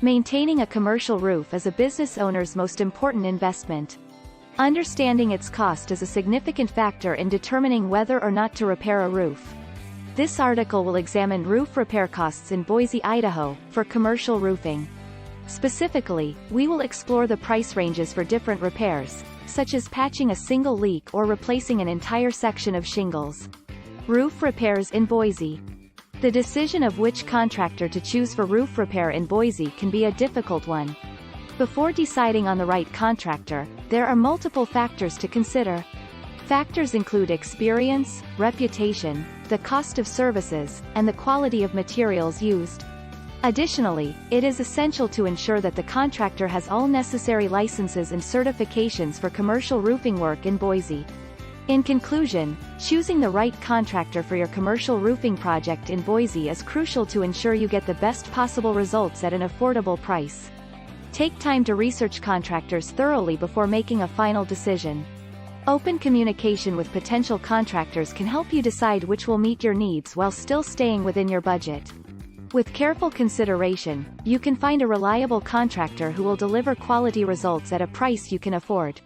Maintaining a commercial roof is a business owner's most important investment. Understanding its cost is a significant factor in determining whether or not to repair a roof. This article will examine roof repair costs in Boise, Idaho, for commercial roofing. Specifically, we will explore the price ranges for different repairs, such as patching a single leak or replacing an entire section of shingles. Roof repairs in Boise. The decision of which contractor to choose for roof repair in Boise can be a difficult one. Before deciding on the right contractor, there are multiple factors to consider. Factors include experience, reputation, the cost of services, and the quality of materials used. Additionally, it is essential to ensure that the contractor has all necessary licenses and certifications for commercial roofing work in Boise. In conclusion, choosing the right contractor for your commercial roofing project in Boise is crucial to ensure you get the best possible results at an affordable price. Take time to research contractors thoroughly before making a final decision. Open communication with potential contractors can help you decide which will meet your needs while still staying within your budget. With careful consideration, you can find a reliable contractor who will deliver quality results at a price you can afford.